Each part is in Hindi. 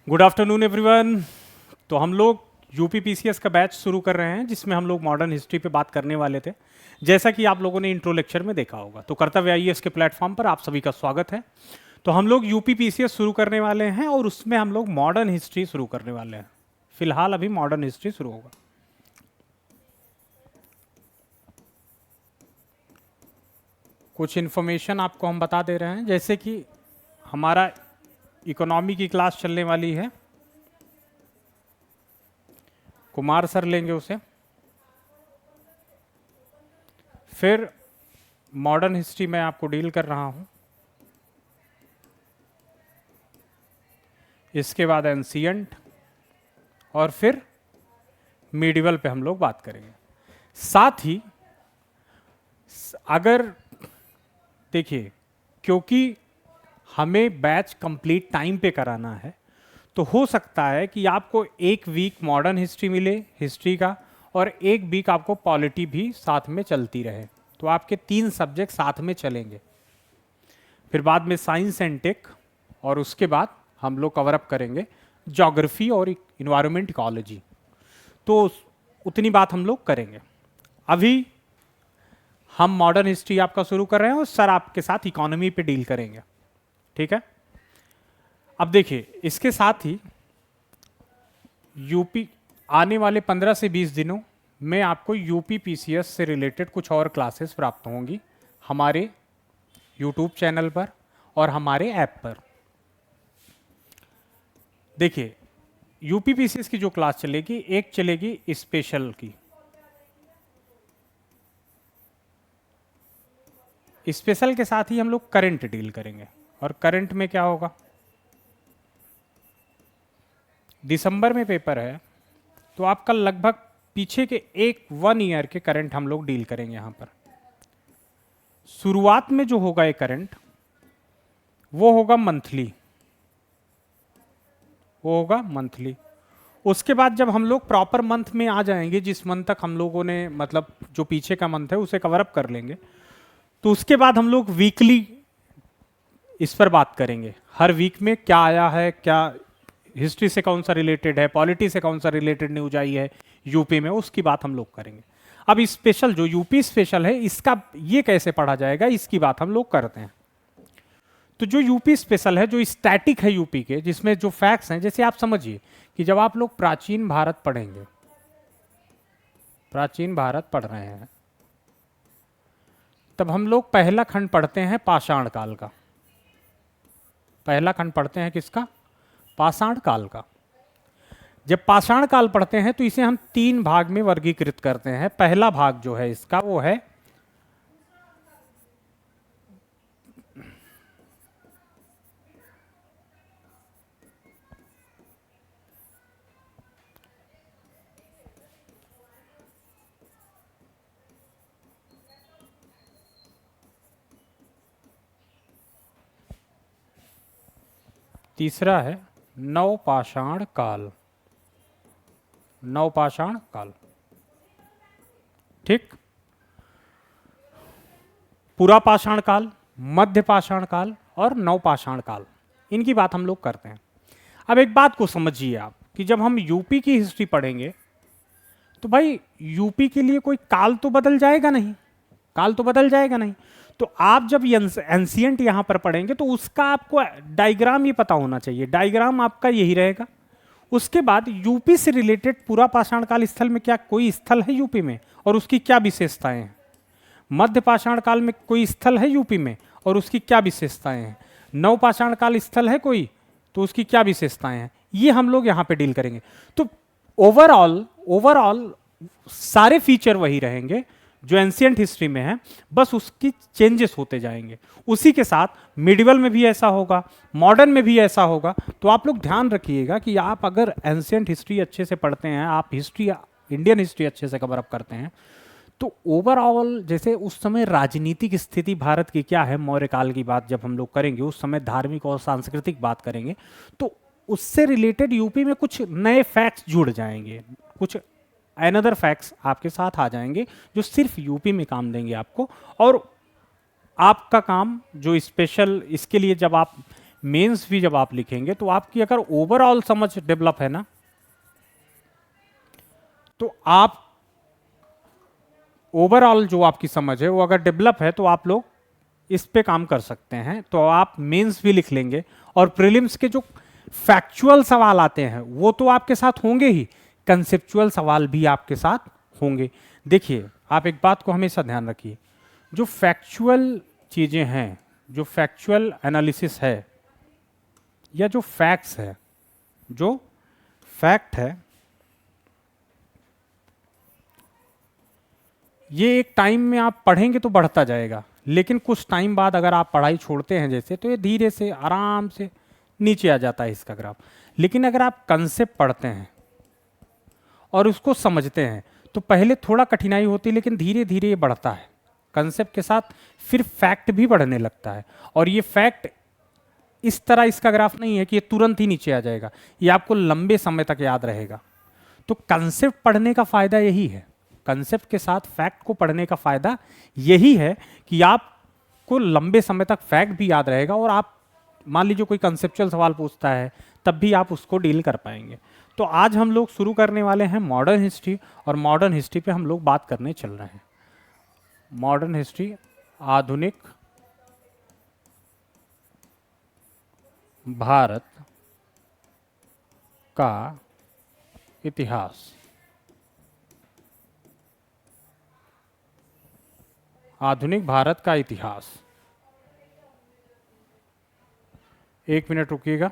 Good afternoon everyone. तो हम लोग यूपी पीसीएस का बैच शुरू कर रहे हैं जिसमें हम लोग मॉडर्न हिस्ट्री पे बात करने वाले थे, जैसा कि आप लोगों ने इंट्रो लेक्चर में देखा होगा। तो कर्तव्य आईएएस के प्लेटफॉर्म पर आप सभी का स्वागत है। तो हम लोग यूपी पीसीएस शुरू करने वाले हैं और उसमें हम लोग मॉडर्न हिस्ट्री शुरू करने वाले हैं। फिलहाल अभी मॉडर्न हिस्ट्री शुरू होगा। कुछ इन्फॉर्मेशन आपको हम बता दे रहे हैं, जैसे कि हमारा इकोनॉमी की क्लास चलने वाली है, कुमार सर लेंगे उसे। फिर मॉडर्न हिस्ट्री में आपको डील कर रहा हूं, इसके बाद एंशियंट, और फिर मीडिवल पे हम लोग बात करेंगे। साथ ही अगर देखिए, क्योंकि हमें बैच कंप्लीट टाइम पे कराना है, तो हो सकता है कि आपको एक वीक मॉडर्न हिस्ट्री मिले हिस्ट्री का, और एक वीक आपको पॉलिटी भी साथ में चलती रहे। तो आपके 3 सब्जेक्ट साथ में चलेंगे। फिर बाद में साइंस एंड टेक, और उसके बाद हम लोग कवर अप करेंगे ज्योग्राफी और इन्वायरमेंट इकोलॉजी। तो उतनी बात हम लोग करेंगे। अभी हम मॉडर्न हिस्ट्री आपका शुरू कर रहे हैं और सर आपके साथ इकोनॉमी पे डील करेंगे, ठीक है। अब देखिए, इसके साथ ही यूपी आने वाले 15 से 20 दिनों में आपको यूपी पीसीएस से रिलेटेड कुछ और क्लासेस प्राप्त होंगी हमारे यूट्यूब चैनल पर और हमारे ऐप पर। देखिए, यूपी पीसीएस की जो क्लास चलेगी, एक चलेगी स्पेशल की। स्पेशल के साथ ही हम लोग करंट डील करेंगे। और करंट में क्या होगा, दिसंबर में पेपर है, तो आपका लगभग पीछे के 1 ईयर के करंट हम लोग डील करेंगे यहां पर। शुरुआत में जो होगा ये करंट, वो होगा मंथली, वो होगा मंथली। उसके बाद जब हम लोग प्रॉपर मंथ में आ जाएंगे, जिस मंथ तक हम लोगों ने मतलब जो पीछे का मंथ है उसे कवर अप कर लेंगे, तो उसके बाद हम लोग वीकली इस पर बात करेंगे। हर वीक में क्या आया है, क्या हिस्ट्री से कौन सा रिलेटेड है, पॉलिटी से कौन सा रिलेटेड न्यूज आई है यूपी में, उसकी बात हम लोग करेंगे। अब स्पेशल जो यूपी स्पेशल है, इसका ये कैसे पढ़ा जाएगा, इसकी बात हम लोग करते हैं। तो जो यूपी स्पेशल है, जो स्टैटिक है यूपी के, जिसमें जो फैक्ट्स हैं, जैसे आप समझिए कि जब आप लोग प्राचीन भारत पढ़ेंगे, प्राचीन भारत पढ़ रहे हैं, तब हम लोग पहला खंड पढ़ते हैं पाषाण काल का। पहला खंड पढ़ते हैं किसका, पाषाण काल का। जब पाषाण काल पढ़ते हैं तो इसे हम 3 भाग में वर्गीकृत करते हैं। पहला भाग जो है इसका, वो है तीसरा है नवपाषाण काल। नवपाषाण काल, ठीक। पूरा पाषाण काल, मध्य पाषाण काल और नवपाषाण काल, इनकी बात हम लोग करते हैं। अब एक बात को समझिए आप कि जब हम यूपी की हिस्ट्री पढ़ेंगे, तो भाई यूपी के लिए कोई काल तो बदल जाएगा नहीं, काल तो बदल जाएगा नहीं। तो आप जब एंशियंट यहां पर पढ़ेंगे, तो उसका आपको डायग्राम ये पता होना चाहिए। डायग्राम आपका यही रहेगा। उसके बाद यूपी से रिलेटेड पूरा पाषाण काल स्थल में क्या कोई स्थल है यूपी में और उसकी क्या विशेषताएं हैं, मध्य पाषाण काल में कोई स्थल है यूपी में और उसकी क्या विशेषताएं हैं, नव पाषाण काल स्थल है कोई, तो उसकी क्या विशेषताएं हैं, ये हम लोग यहाँ पे डील करेंगे। तो ओवरऑल ओवरऑल सारे फीचर वही रहेंगे जो एंशियंट हिस्ट्री में है, बस उसकी चेंजेस होते जाएंगे। उसी के साथ मिडिवल में भी ऐसा होगा, मॉडर्न में भी ऐसा होगा। तो आप लोग ध्यान रखिएगा कि आप अगर एंशियंट हिस्ट्री अच्छे से पढ़ते हैं, आप हिस्ट्री इंडियन हिस्ट्री अच्छे से कवर अप करते हैं, तो ओवरऑल जैसे उस समय राजनीतिक स्थिति भारत की क्या है, मौर्य काल की बात जब हम लोग करेंगे, उस समय धार्मिक और सांस्कृतिक बात करेंगे, तो उससे रिलेटेड यूपी में कुछ नए फैक्ट्स जुड़ जाएंगे, कुछ अनदर फैक्ट्स आपके साथ आ जाएंगे जो सिर्फ यूपी में काम देंगे आपको। और आपका काम जो स्पेशल, इसके लिए जब आप मेंस भी जब आप लिखेंगे तो आपकी अगर ओवरऑल समझ डेवलप है ना, तो आप ओवरऑल जो आपकी समझ है वो अगर डेवलप है तो आप लोग इस पे काम कर सकते हैं। तो आप मेंस भी लिख लेंगे और प्रीलिम्स के जो फैक्चुअल सवाल आते हैं वो तो आपके साथ होंगे ही, कंसेप्चुअल सवाल भी आपके साथ होंगे। देखिए, आप एक बात को हमेशा ध्यान रखिए, जो फैक्चुअल चीजें हैं, जो फैक्चुअल एनालिसिस है या जो फैक्ट्स है, जो फैक्ट है, ये एक टाइम में आप पढ़ेंगे तो बढ़ता जाएगा, लेकिन कुछ टाइम बाद अगर आप पढ़ाई छोड़ते हैं जैसे, तो ये धीरे से आराम से नीचे आ जाता है इसका ग्राफ। लेकिन अगर आप कंसेप्ट पढ़ते हैं और उसको समझते हैं तो पहले थोड़ा कठिनाई होती है, लेकिन धीरे धीरे ये बढ़ता है कंसेप्ट के साथ, फिर फैक्ट भी बढ़ने लगता है। और ये फैक्ट इस तरह इसका ग्राफ नहीं है कि ये तुरंत ही नीचे आ जाएगा, ये आपको लंबे समय तक याद रहेगा। तो कंसेप्ट पढ़ने का फायदा यही है, कंसेप्ट के साथ फैक्ट को पढ़ने का फायदा यही है कि आपको लंबे समय तक फैक्ट भी याद रहेगा और आप मान लीजिए कोई कंसेप्चुअल सवाल पूछता है तब भी आप उसको डील कर पाएंगे। तो आज हम लोग शुरू करने वाले हैं मॉडर्न हिस्ट्री, और मॉडर्न हिस्ट्री पे हम लोग बात करने चल रहे हैं। मॉडर्न हिस्ट्री, आधुनिक भारत का इतिहास। आधुनिक भारत का इतिहास। एक मिनट रुकिएगा।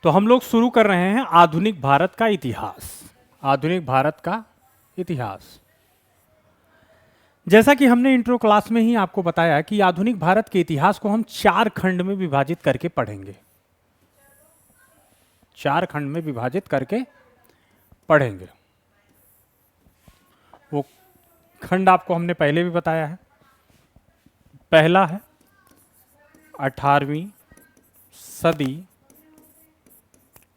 तो हम लोग शुरू कर रहे हैं आधुनिक भारत का इतिहास। आधुनिक भारत का इतिहास, जैसा कि हमने इंट्रो क्लास में ही आपको बताया कि आधुनिक भारत के इतिहास को हम 4 खंड में विभाजित करके पढ़ेंगे। 4 खंड में विभाजित करके पढ़ेंगे। वो खंड आपको हमने पहले भी बताया है। पहला है 18वीं सदी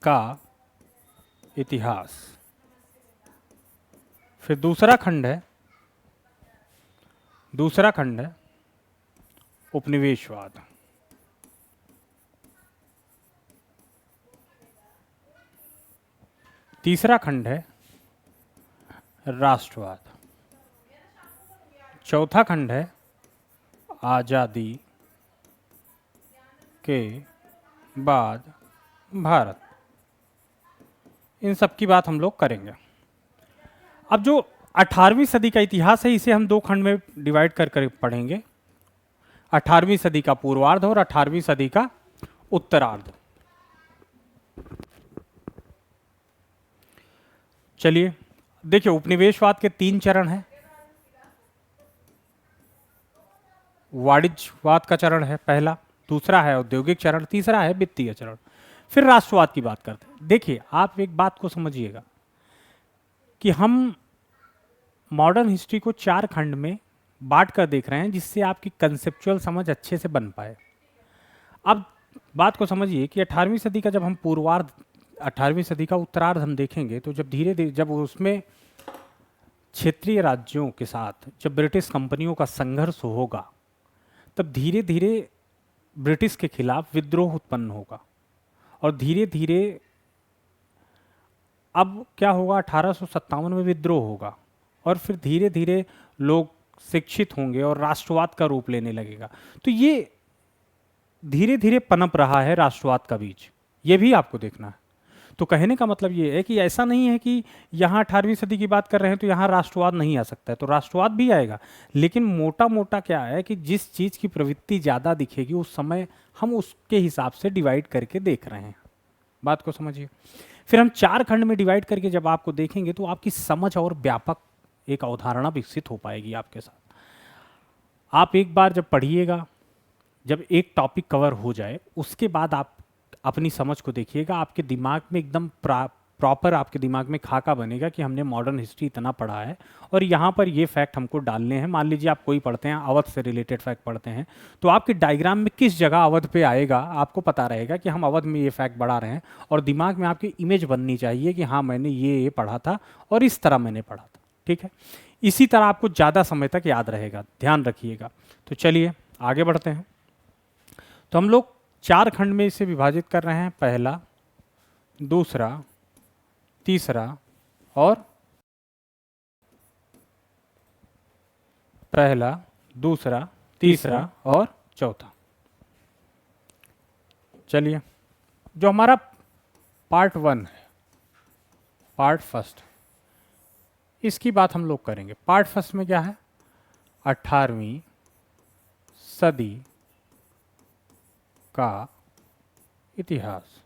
का इतिहास। फिर दूसरा खंड है उपनिवेशवाद। तीसरा खंड है राष्ट्रवाद। चौथा खंड है आजादी के बाद भारत। इन सब की बात हम लोग करेंगे। अब जो 18वीं सदी का इतिहास है इसे हम 2 खंड में डिवाइड कर पढ़ेंगे। 18वीं सदी का पूर्वार्ध और 18वीं सदी का उत्तरार्ध। चलिए देखिए, उपनिवेशवाद के 3 चरण हैं। वाणिज्यवाद का चरण है पहला, दूसरा है औद्योगिक चरण, तीसरा है वित्तीय चरण। फिर राष्ट्रवाद की बात करते हैं। देखिए, आप एक बात को समझिएगा कि हम मॉडर्न हिस्ट्री को 4 खंड में बांट कर देख रहे हैं जिससे आपकी कंसेप्चुअल समझ अच्छे से बन पाए। अब बात को समझिए कि 18वीं सदी का जब हम पूर्वार्ध, 18वीं सदी का उत्तरार्ध हम देखेंगे तो जब धीरे धीरे जब उसमें क्षेत्रीय राज्यों के साथ जब ब्रिटिश कंपनियों का संघर्ष होगा, तब धीरे धीरे ब्रिटिश के खिलाफ विद्रोह उत्पन्न होगा और धीरे धीरे अब क्या होगा, 1857 में विद्रोह होगा और फिर धीरे धीरे लोग शिक्षित होंगे और राष्ट्रवाद का रूप लेने लगेगा। तो ये धीरे धीरे पनप रहा है राष्ट्रवाद का बीज, ये भी आपको देखना है। तो कहने का मतलब ये है कि ऐसा नहीं है कि यहाँ 18वीं सदी की बात कर रहे हैं तो यहाँ राष्ट्रवाद नहीं आ सकता है, तो राष्ट्रवाद भी आएगा, लेकिन मोटा मोटा क्या है कि जिस चीज़ की प्रवृत्ति ज़्यादा दिखेगी उस समय हम उसके हिसाब से डिवाइड करके देख रहे हैं। बात को समझिए। फिर हम 4 खंड में डिवाइड करके जब आपको देखेंगे तो आपकी समझ और व्यापक एक अवधारणा विकसित हो पाएगी आपके साथ। आप एक बार जब पढ़िएगा, जब एक टॉपिक कवर हो जाए उसके बाद आप अपनी समझ को देखिएगा, आपके दिमाग में एकदम प्रॉपर आपके दिमाग में खाका बनेगा कि हमने मॉडर्न हिस्ट्री इतना पढ़ा है और यहाँ पर ये फैक्ट हमको डालने हैं। मान लीजिए आप कोई पढ़ते हैं, अवध से रिलेटेड फैक्ट पढ़ते हैं, तो आपके डायग्राम में किस जगह अवध पे आएगा आपको पता रहेगा कि हम अवध में ये फैक्ट बढ़ा रहे हैं, और दिमाग में आपकी इमेज बननी चाहिए कि हाँ मैंने ये पढ़ा था और इस तरह मैंने पढ़ा था। ठीक है, इसी तरह आपको ज़्यादा समय तक याद रहेगा, ध्यान रखिएगा। तो चलिए आगे बढ़ते हैं। तो हम लोग 4 खंड में इसे विभाजित कर रहे हैं, पहला, दूसरा, तीसरा और पहला, दूसरा, तीसरा और चौथा। चलिए, जो हमारा पार्ट 1 है, पार्ट फर्स्ट, इसकी बात हम लोग करेंगे। पार्ट फर्स्ट में क्या है, 18वीं सदी का इतिहास।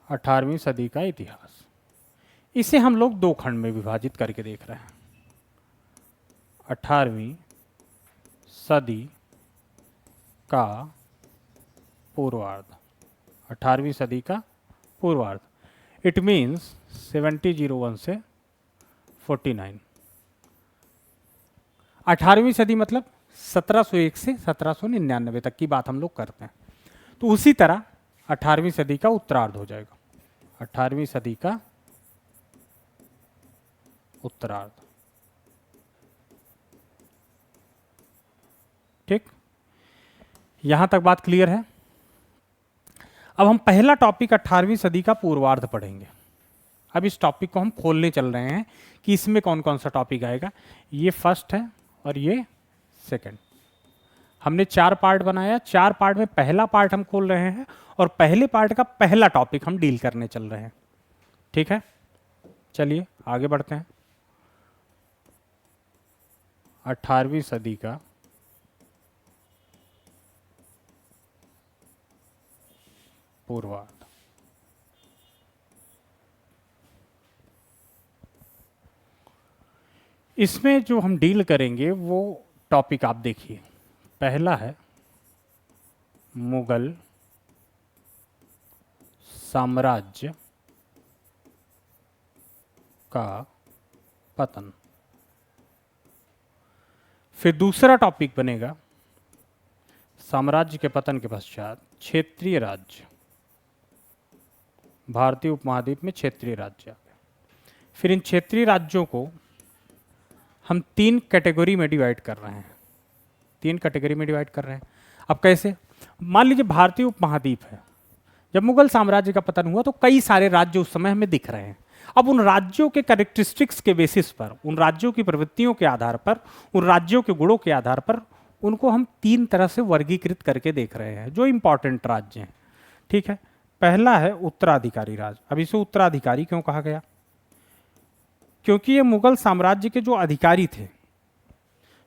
18वीं सदी का इतिहास, इसे हम लोग 2 खंड में विभाजित करके देख रहे हैं। 18वीं सदी का पूर्वार्ध, 18वीं सदी का पूर्वार्ध, इट मीन्स 1701 से 49। 18वीं सदी मतलब 1701 से 1799 तक की बात हम लोग करते हैं। तो उसी तरह 18वीं सदी का उत्तरार्ध हो जाएगा, 18वीं सदी का उत्तरार्ध। ठीक, यहां तक बात क्लियर है। अब हम पहला टॉपिक 18वीं सदी का पूर्वार्ध पढ़ेंगे। अब इस टॉपिक को हम खोलने चल रहे हैं कि इसमें कौन कौन सा टॉपिक आएगा। ये फर्स्ट है और ये सेकंड। हमने 4 पार्ट बनाया, 4 पार्ट में पहला पार्ट हम खोल रहे हैं और पहले पार्ट का पहला टॉपिक हम डील करने चल रहे हैं। ठीक है, चलिए आगे बढ़ते हैं। 18वीं सदी का पूर्वार्ध। इसमें जो हम डील करेंगे वो टॉपिक आप देखिए। पहला है मुगल साम्राज्य का पतन। फिर दूसरा टॉपिक बनेगा साम्राज्य के पतन के पश्चात क्षेत्रीय राज्य, भारतीय उपमहाद्वीप में क्षेत्रीय राज्य आ गए। फिर इन क्षेत्रीय राज्यों को हम 3 कैटेगरी में डिवाइड कर रहे हैं, 3 कैटेगरी में डिवाइड कर रहे हैं। अब कैसे, मान लीजिए भारतीय उपमहाद्वीप है, जब मुगल साम्राज्य का पतन हुआ तो कई सारे राज्य उस समय हमें दिख रहे हैं। अब उन राज्यों के कैरेक्टरिस्टिक्स के बेसिस पर, उन राज्यों की प्रवृत्तियों के आधार पर, उन राज्यों के गुणों के आधार पर उनको हम 3 तरह से वर्गीकृत करके देख रहे हैं जो इंपॉर्टेंट राज्य हैं। ठीक है, पहला है उत्तराधिकारी राज्य। अब इसे उत्तराधिकारी क्यों कहा गया, क्योंकि ये मुगल साम्राज्य के जो अधिकारी थे,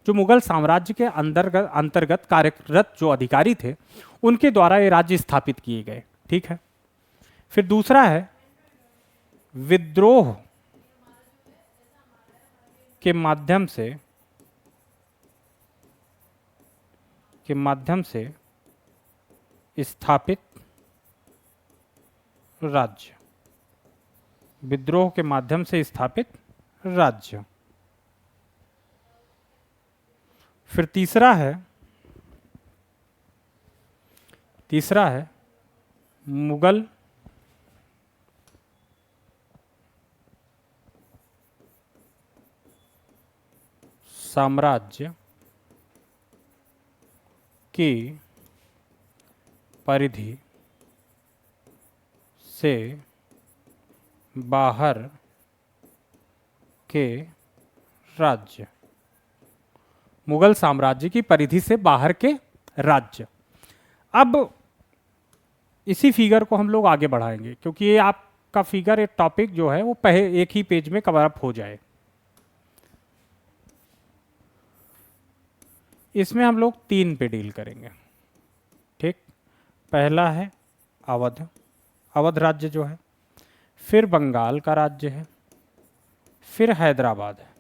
जो मुगल साम्राज्य के अंतर्गत कार्यरत जो अधिकारी थे, उनके द्वारा ये राज्य स्थापित किए गए। ठीक है, फिर दूसरा है विद्रोह के माध्यम से स्थापित राज्य, विद्रोह के माध्यम से स्थापित राज्य। फिर तीसरा है मुगल साम्राज्य की परिधि से बाहर के राज्य। मुगल साम्राज्य की परिधि से बाहर के राज्य। अब इसी फिगर को हम लोग आगे बढ़ाएंगे क्योंकि ये आपका फिगर, एक टॉपिक जो है वो एक ही पेज में कवर अप हो जाए। इसमें हम लोग 3 पे डील करेंगे, ठीक। पहला है अवध राज्य जो है, फिर बंगाल का राज्य है, फिर हैदराबाद है।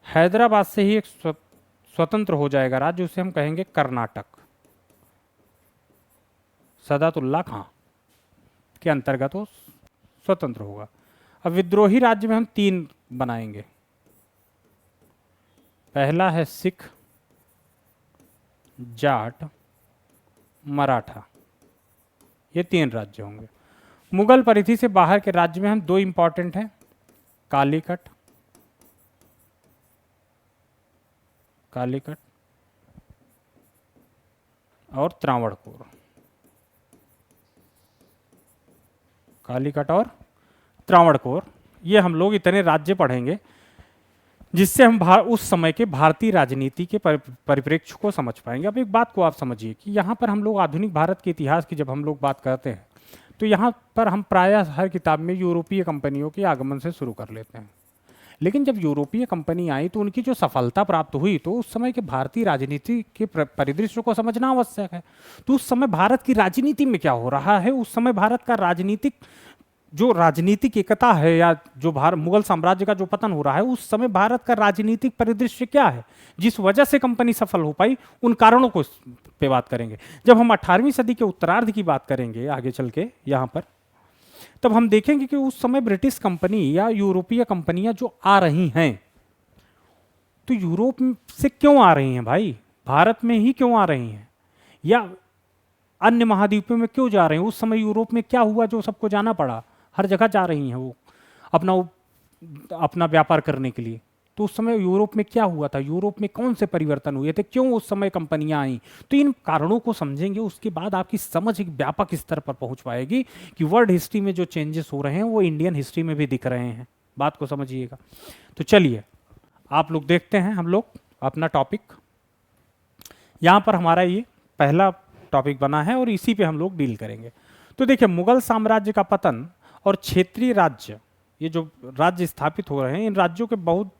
हैदराबाद से ही एक स्वतंत्र हो जाएगा राज्य, उसे हम कहेंगे कर्नाटक, सदातुल्ला खां के अंतर्गत वो स्वतंत्र होगा। अब विद्रोही राज्य में हम 3 बनाएंगे। पहला है सिख, जाट, मराठा, ये 3 राज्य होंगे। मुगल परिधि से बाहर के राज्य में हम 2 इंपॉर्टेंट हैं, कालीकट और त्रावणकोर। कालीकट और त्रावणकोर, ये हम लोग इतने राज्य पढ़ेंगे जिससे हम उस समय के भारतीय राजनीति के परिप्रेक्ष्य को समझ पाएंगे। अब एक बात को आप समझिए कि यहाँ पर हम लोग आधुनिक भारत के इतिहास की जब हम लोग बात करते हैं तो यहाँ पर हम प्रायः हर किताब में यूरोपीय कंपनियों के आगमन से शुरू कर लेते हैं। लेकिन जब यूरोपीय कंपनी आई तो उनकी जो सफलता प्राप्त हुई तो उस समय के भारतीय राजनीति के परिदृश्य को समझना आवश्यक है। तो उस समय भारत की राजनीति में क्या हो रहा है, उस समय भारत का राजनीतिक एकता है, या जो मुगल साम्राज्य का जो पतन हो रहा है, उस समय भारत का राजनीतिक परिदृश्य क्या है जिस वजह से कंपनी सफल हो पाई, उन कारणों को पे बात करेंगे। जब हम 18वीं सदी के उत्तरार्ध की बात करेंगे आगे चल के यहाँ पर, तब हम देखेंगे कि उस समय ब्रिटिश कंपनी या यूरोपीय कंपनियां जो आ रही हैं तो यूरोप से क्यों आ रही हैं भाई, भारत में ही क्यों आ रही हैं, या अन्य महाद्वीपों में क्यों जा रहे हैं। उस समय यूरोप में क्या हुआ जो सबको जाना पड़ा, हर जगह जा रही हैं वो अपना व्यापार करने के लिए। तो उस समय यूरोप में क्या हुआ था, यूरोप में कौन से परिवर्तन हुए थे, क्यों उस समय कंपनियां आई। तो इन कारणों को समझेंगे, उसके बाद आपकी समझ एक व्यापक स्तर पर पहुंच पाएगी कि वर्ल्ड हिस्ट्री में जो चेंजेस हो रहे हैं वो इंडियन हिस्ट्री में भी दिख रहे हैं। बात को समझिएगा। तो चलिए आप लोग देखते हैं, हम लोग अपना टॉपिक यहाँ पर हमारा ये पहला टॉपिक बना है और इसी पे हम लोग डील करेंगे। तो देखिए, मुगल साम्राज्य का पतन और क्षेत्रीय राज्य, ये जो राज्य स्थापित हो रहे हैं, इन राज्यों के बहुत,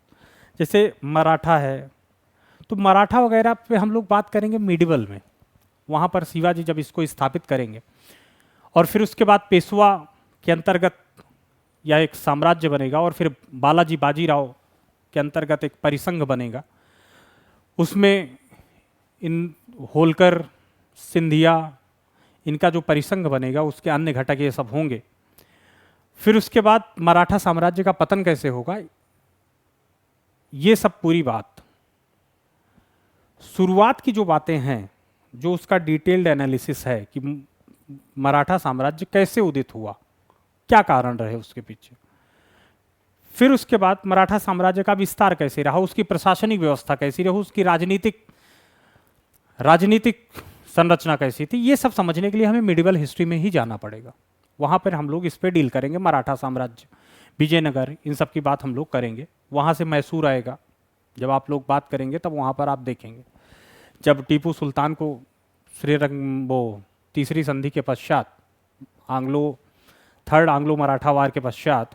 जैसे मराठा है, तो मराठा वगैरह पे हम लोग बात करेंगे मिडिवल में। वहाँ पर शिवाजी जब इसको स्थापित करेंगे और फिर उसके बाद पेशवा के अंतर्गत या एक साम्राज्य बनेगा और फिर बालाजी बाजीराव के अंतर्गत एक परिसंघ बनेगा। उसमें इन होलकर, सिंधिया, इनका जो परिसंघ बनेगा उसके अन्य घटक ये सब होंगे। फिर उसके बाद मराठा साम्राज्य का पतन कैसे होगा, ये सब पूरी बात, शुरुआत की जो बातें हैं, जो उसका डिटेल्ड एनालिसिस है कि मराठा साम्राज्य कैसे उदित हुआ, क्या कारण रहे उसके पीछे। फिर उसके बाद मराठा साम्राज्य का विस्तार कैसे रहा, उसकी प्रशासनिक व्यवस्था कैसी रही, उसकी राजनीतिक संरचना कैसी थी, ये सब समझने के लिए हमें मिडिवल हिस्ट्री में ही जाना पड़ेगा। वहाँ पर हम लोग इस पे डील करेंगे। मराठा साम्राज्य, विजयनगर, इन सब की बात हम लोग करेंगे। वहाँ से मैसूर आएगा, जब आप लोग बात करेंगे तब वहाँ पर आप देखेंगे जब टीपू सुल्तान को तीसरी संधि के पश्चात, थर्ड आंग्लो मराठा वार के पश्चात,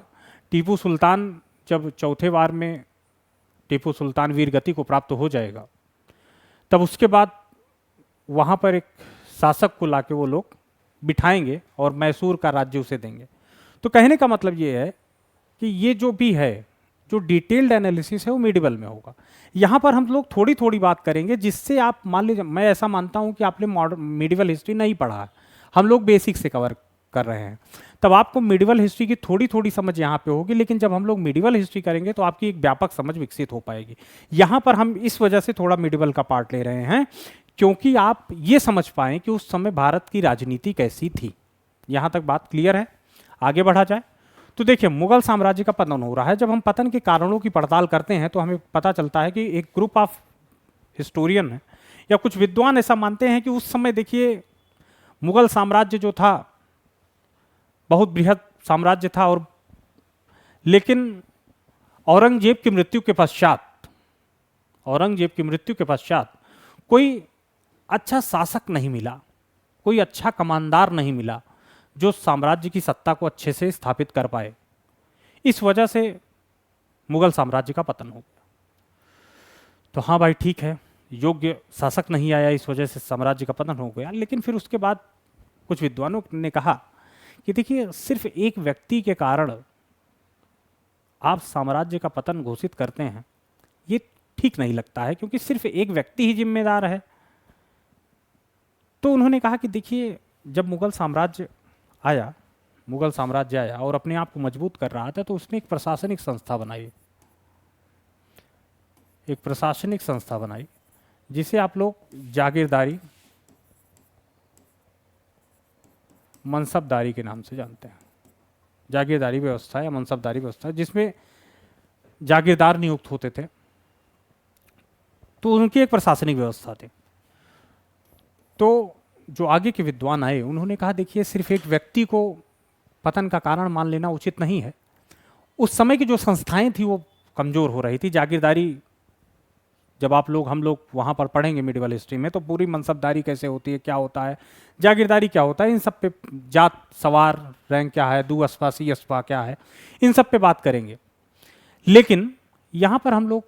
टीपू सुल्तान जब चौथे वार में टीपू सुल्तान वीरगति को प्राप्त हो जाएगा, तब उसके बाद वहाँ पर एक शासक को लाके वो लोग बिठाएंगे और मैसूर का राज्य उसे देंगे। तो कहने का मतलब ये है कि ये जो भी है, जो डिटेल्ड एनालिसिस है, वो मिडिवल में होगा। यहाँ पर हम लोग थोड़ी थोड़ी बात करेंगे जिससे आप मान लीजिए, मैं ऐसा मानता हूँ कि आपने मिडिवल हिस्ट्री नहीं पढ़ा है, हम लोग बेसिक से कवर कर रहे हैं, तब आपको मिडिवल हिस्ट्री की थोड़ी थोड़ी समझ यहाँ पे होगी, लेकिन जब हम लोग मिडिवल हिस्ट्री करेंगे तो आपकी एक व्यापक समझ विकसित हो पाएगी। यहाँ पर हम इस वजह से थोड़ा मिडिवल का पार्ट ले रहे हैं क्योंकि आप ये समझ पाएं कि उस समय भारत की राजनीति कैसी थी। यहाँ तक बात क्लियर है? आगे बढ़ा जाए तो देखिए, मुगल साम्राज्य का पतन हो रहा है। जब हम पतन के कारणों की पड़ताल करते हैं तो हमें पता चलता है कि एक ग्रुप ऑफ हिस्टोरियन है या कुछ विद्वान ऐसा मानते हैं कि उस समय देखिए मुगल साम्राज्य जो था बहुत बृहद साम्राज्य था, और लेकिन औरंगजेब की मृत्यु के पश्चात कोई अच्छा शासक नहीं मिला, कोई अच्छा कमांडर नहीं मिला जो साम्राज्य की सत्ता को अच्छे से स्थापित कर पाए। इस वजह से मुगल साम्राज्य का पतन हो गया। तो हाँ भाई ठीक है, योग्य शासक नहीं आया, इस वजह से साम्राज्य का पतन हो गया। लेकिन फिर उसके बाद कुछ विद्वानों ने कहा कि देखिए, सिर्फ एक व्यक्ति के कारण आप साम्राज्य का पतन घोषित करते हैं, ये ठीक नहीं लगता है, क्योंकि सिर्फ एक व्यक्ति ही जिम्मेदार है। तो उन्होंने कहा कि देखिए, जब मुगल साम्राज्य आया और अपने आप को मजबूत कर रहा था, तो उसने एक प्रशासनिक संस्था बनाई जिसे आप लोग जागीरदारी मनसबदारी के नाम से जानते हैं। जागीरदारी व्यवस्था या मनसबदारी व्यवस्था, जिसमें जागीरदार नियुक्त होते थे, तो उनकी एक प्रशासनिक व्यवस्था थी। तो जो आगे के विद्वान आए उन्होंने कहा देखिए, सिर्फ एक व्यक्ति को पतन का कारण मान लेना उचित नहीं है। उस समय की जो संस्थाएं थी वो कमजोर हो रही थी। जागीरदारी, जब हम लोग वहाँ पर पढ़ेंगे मिडिवल हिस्ट्री में, तो पूरी मनसबदारी कैसे होती है, क्या होता है, जागीरदारी क्या होता है, इन सब पे, जात सवार रैंक क्या है, दू अस्पा सी अस्पा क्या है, इन सब पे बात करेंगे। लेकिन यहाँ पर हम लोग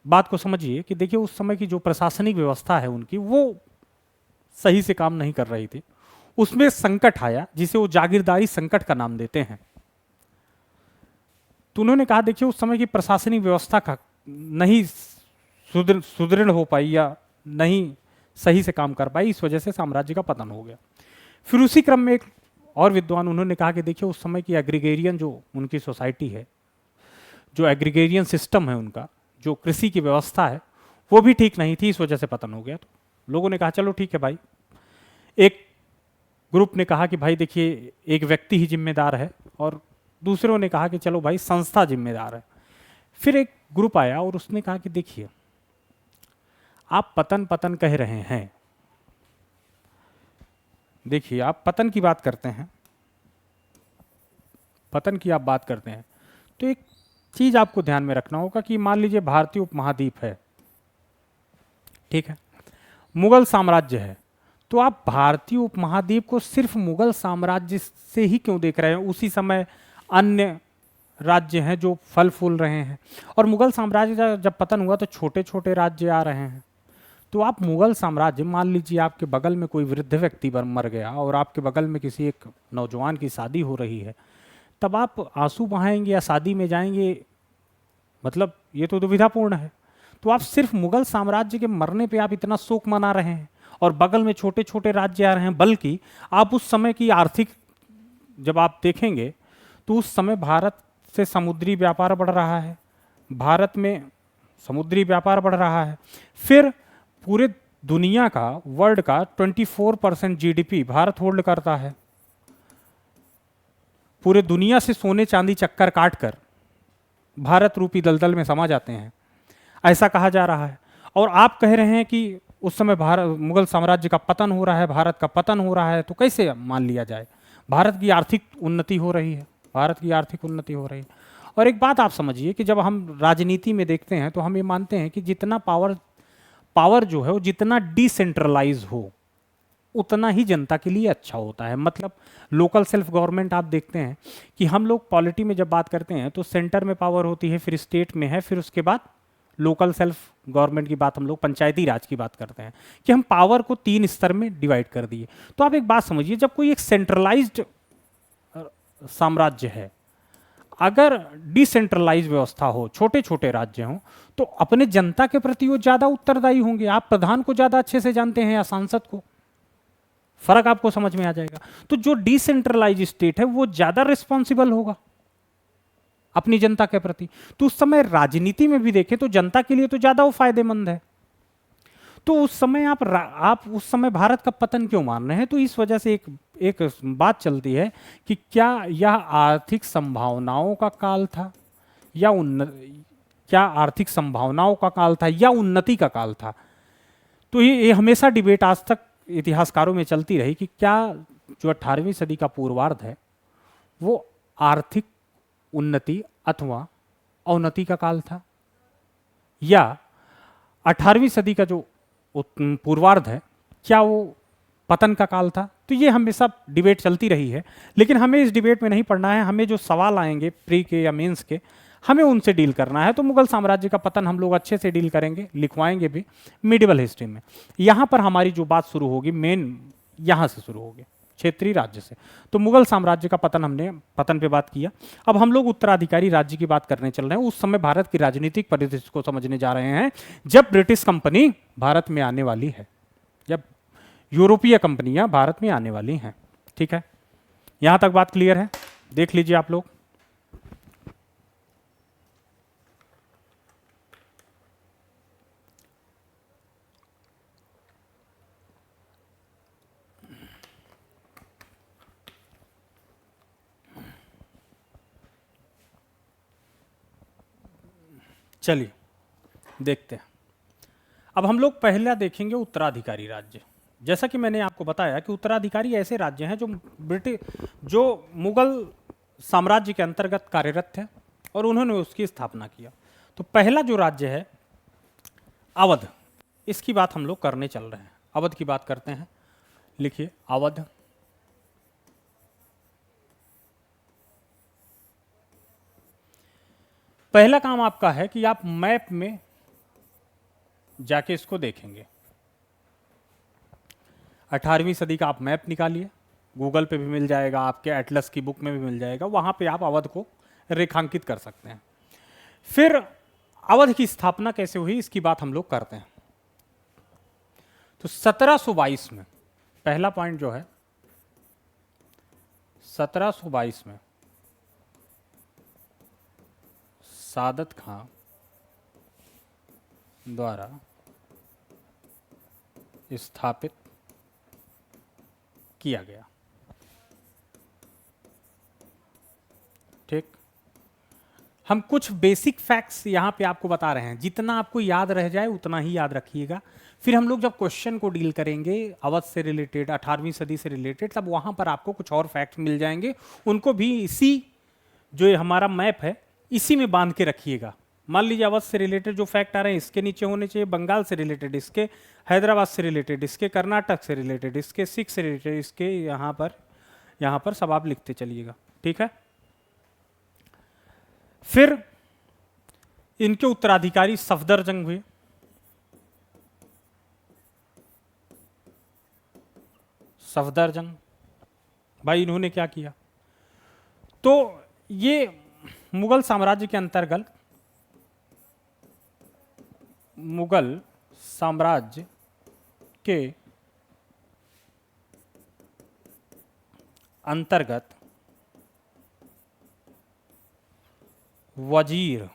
बात को समझिए कि देखिए, उस समय की जो प्रशासनिक व्यवस्था है उनकी, वो सही से काम नहीं कर रही थी। उसमें संकट आया जिसे वो जागीरदारी संकट का नाम देते हैं। तो उन्होंने कहा देखिए, उस समय की प्रशासनिक व्यवस्था का नहीं सुदृढ़ हो पाई या नहीं सही से काम कर पाई, इस वजह से साम्राज्य का पतन हो गया। फिर उसी क्रम में एक और विद्वान उन्होंने कहा कि देखिए, उस समय की एग्रीगेरियन जो उनकी सोसाइटी है, जो एग्रीगेरियन सिस्टम है उनका, जो कृषि की व्यवस्था है, वो भी ठीक नहीं थी, इस वजह से पतन हो गया। तो लोगों ने कहा चलो ठीक है भाई। एक ग्रुप ने कहा कि भाई देखिए, एक व्यक्ति ही जिम्मेदार है, और दूसरों ने कहा कि चलो भाई संस्था जिम्मेदार है। फिर एक ग्रुप आया और उसने कहा कि देखिए, आप पतन कह रहे हैं, देखिए आप पतन की बात करते हैं, तो एक चीज आपको ध्यान में रखना होगा कि मान लीजिए भारतीय उपमहाद्वीप है, ठीक है, मुगल साम्राज्य है, तो आप भारतीय उपमहाद्वीप को सिर्फ मुगल साम्राज्य से ही क्यों देख रहे हैं? उसी समय अन्य राज्य हैं जो फल फूल रहे हैं, और मुगल साम्राज्य जब पतन हुआ तो छोटे छोटे राज्य आ रहे हैं। तो आप मुगल साम्राज्य, मान लीजिए आपके बगल में कोई वृद्ध व्यक्ति मर गया और आपके बगल में किसी एक नौजवान की शादी हो रही है, तब आप आंसू बहाएंगे या शादी में जाएंगे? मतलब ये तो दुविधापूर्ण है। तो आप सिर्फ मुगल साम्राज्य के मरने पे आप इतना शोक मना रहे हैं और बगल में छोटे छोटे राज्य आ रहे हैं, बल्कि आप उस समय की आर्थिक जब आप देखेंगे तो उस समय भारत से समुद्री व्यापार बढ़ रहा है, भारत में समुद्री व्यापार बढ़ रहा है। फिर पूरे दुनिया का, वर्ल्ड का 24% जीडीपी भारत होल्ड करता है। पूरे दुनिया से सोने चांदी चक्कर काटकर भारत रूपी दलदल में समा जाते हैं, ऐसा कहा जा रहा है। और आप कह रहे हैं कि उस समय भारत, मुगल साम्राज्य का पतन हो रहा है, भारत का पतन हो रहा है, तो कैसे मान लिया जाए? भारत की आर्थिक उन्नति हो रही है, और एक बात आप समझिए कि जब हम राजनीति में देखते हैं तो हम ये मानते हैं कि जितना पावर जो है वो जितना डिसेंट्रलाइज हो उतना ही जनता के लिए अच्छा होता है। मतलब लोकल सेल्फ गवर्नमेंट, आप देखते हैं कि हम लोग पॉलिटी में जब बात करते हैं तो सेंटर में पावर होती है, फिर स्टेट में है, फिर उसके बाद लोकल सेल्फ गवर्नमेंट की बात, हम लोग पंचायती राज की बात करते हैं कि हम पावर को 3 स्तर में डिवाइड कर दिए। तो आप एक बात समझिए, जब कोई एक सेंट्रलाइज्ड साम्राज्य है, अगर डिसेंट्रलाइज व्यवस्था हो, छोटे छोटे राज्य हों, तो अपने जनता के प्रति वो ज्यादा उत्तरदायी होंगे। आप प्रधान को ज्यादा अच्छे से जानते हैं या सांसद को, फर्क आपको समझ में आ जाएगा। तो जो डिसेंट्रलाइज स्टेट है वो ज्यादा रिस्पॉन्सिबल होगा अपनी जनता के प्रति। तो उस समय राजनीति में भी देखें तो जनता के लिए तो ज्यादा वो फायदेमंद है। तो उस समय आप उस समय भारत का पतन क्यों मान रहे हैं? तो इस वजह से एक बात चलती है कि क्या यह आर्थिक संभावनाओं का काल था या क्या आर्थिक संभावनाओं का काल था या उन्नति का काल था? तो ये हमेशा डिबेट आज तक इतिहासकारों में चलती रही कि क्या जो 18वीं सदी का पूर्वार्ध है वो आर्थिक उन्नति अथवा अवनति का काल था, या 18वीं सदी का जो पूर्वार्ध है क्या वो पतन का काल था। तो ये हमेशा डिबेट चलती रही है, लेकिन हमें इस डिबेट में नहीं पढ़ना है। हमें जो सवाल आएंगे प्री के या मेंस के, हमें उनसे डील करना है। तो मुगल साम्राज्य का पतन हम लोग अच्छे से डील करेंगे, लिखवाएंगे भी मिडिवल हिस्ट्री में। यहाँ पर हमारी जो बात शुरू होगी मेन यहाँ से शुरू होगी, क्षेत्रीय राज्य से। तो मुगल साम्राज्य का पतन, हमने पतन पे बात किया। अब हम लोग उत्तराधिकारी राज्य की बात करने चल रहे हैं। उस समय भारत की राजनीतिक परिदृश्य को समझने जा रहे हैं जब ब्रिटिश कंपनी भारत में आने वाली है, जब यूरोपीय कंपनियां भारत में आने वाली हैं। ठीक है, यहां तक बात क्लियर है? देख लीजिए आप लोग। चलिए देखते हैं। अब हम लोग पहला देखेंगे उत्तराधिकारी राज्य। जैसा कि मैंने आपको बताया कि उत्तराधिकारी ऐसे राज्य हैं जो मुगल साम्राज्य के अंतर्गत कार्यरत थे और उन्होंने उसकी स्थापना किया। तो पहला जो राज्य है अवध, इसकी बात हम लोग करने चल रहे हैं। अवध की बात करते हैं। लिखिए अवध। पहला काम आपका है कि आप मैप में जाके इसको देखेंगे। 18वीं सदी का आप मैप निकालिए, गूगल पे भी मिल जाएगा, आपके एटलस की बुक में भी मिल जाएगा, वहां पे आप अवध को रेखांकित कर सकते हैं। फिर अवध की स्थापना कैसे हुई इसकी बात हम लोग करते हैं। तो 1722 में पहला पॉइंट जो है, 1722 में सादत खां द्वारा स्थापित किया गया। ठीक, हम कुछ बेसिक फैक्ट्स यहां पे आपको बता रहे हैं, जितना आपको याद रह जाए उतना ही याद रखिएगा। फिर हम लोग जब क्वेश्चन को डील करेंगे अवध से रिलेटेड, 18वीं सदी से रिलेटेड, तब वहां पर आपको कुछ और फैक्ट्स मिल जाएंगे, उनको भी इसी जो ये हमारा मैप है इसी में बांध के रखिएगा। मान लीजिए अवध से रिलेटेड जो फैक्ट आ रहे हैं इसके नीचे होने चाहिए, बंगाल से रिलेटेड इसके, हैदराबाद से रिलेटेड इसके, कर्नाटक से रिलेटेड इसके, सिख से रिलेटेड इसके, यहाँ पर सब आप लिखते चलिएगा। ठीक है, फिर इनके उत्तराधिकारी सफदरजंग हुए। सफदरजंग भाई इन्होंने क्या किया? तो ये मुगल साम्राज्य के अंतर्गत, मुगल साम्राज्य के अंतर्गत वजीर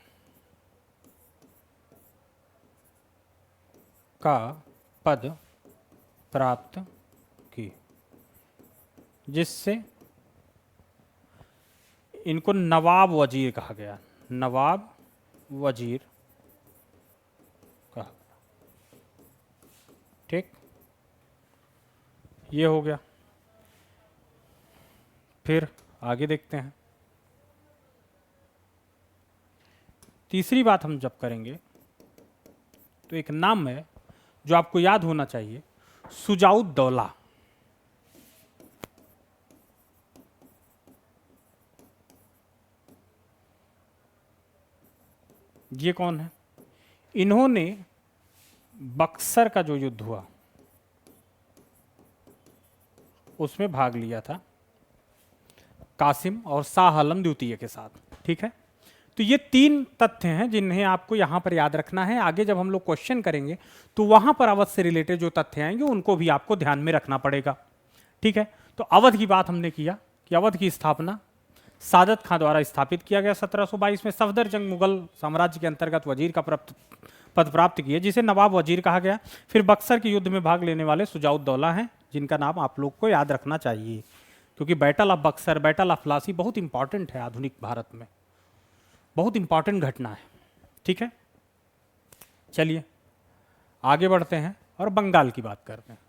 का पद प्राप्त की, जिससे इनको नवाब वजीर कहा गया। नवाब वजीर कहा। ठीक, ये हो गया। फिर आगे देखते हैं। तीसरी बात हम जब करेंगे तो एक नाम है जो आपको याद होना चाहिए, शुजाउद्दौला। ये कौन है? इन्होंने बक्सर का जो युद्ध हुआ उसमें भाग लिया था कासिम और शाह आलम द्वितीय के साथ। ठीक है, तो ये तीन तथ्य हैं जिन्हें आपको यहां पर याद रखना है। आगे जब हम लोग क्वेश्चन करेंगे तो वहां पर अवध से रिलेटेड जो तथ्य आएंगे उनको भी आपको ध्यान में रखना पड़ेगा। ठीक है, तो अवध की बात हमने किया कि अवध की स्थापना सादत खां द्वारा स्थापित किया गया 1722 में। सफदरजंग मुगल साम्राज्य के अंतर्गत वजीर का पद प्राप्त किए, जिसे नवाब वजीर कहा गया। फिर बक्सर के युद्ध में भाग लेने वाले सुजाउद्दौला हैं, जिनका नाम आप लोग को याद रखना चाहिए, क्योंकि battle of Buxar, battle of Plassey बहुत इंपॉर्टेंट है आधुनिक भारत में, बहुत इंपॉर्टेंट घटना है। ठीक है, चलिए आगे बढ़ते हैं और बंगाल की बात करते हैं।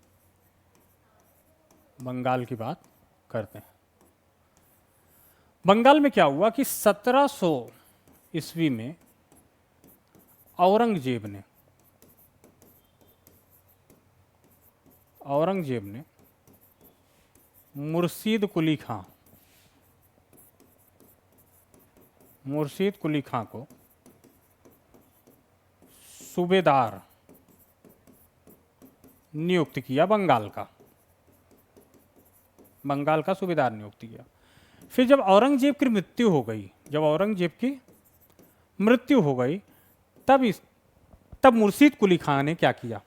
बंगाल की बात करते हैं। बंगाल में क्या हुआ कि 1700 ईस्वी में औरंगजेब ने मुर्शीद कुली खां को सूबेदार नियुक्त किया, बंगाल का सूबेदार नियुक्त किया। फिर जब औरंगजेब की मृत्यु हो गई, तब मुर्शीद कुली खां ने क्या किया,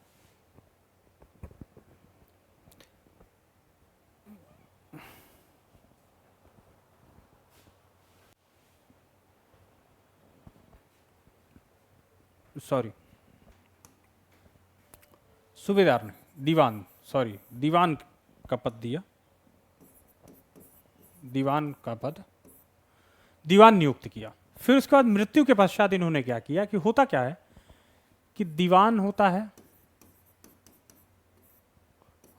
सूबेदार ने दीवान का पद दिया, दीवान नियुक्त किया। फिर उसके बाद मृत्यु के पश्चात इन्होंने क्या किया कि होता क्या है कि दीवान होता है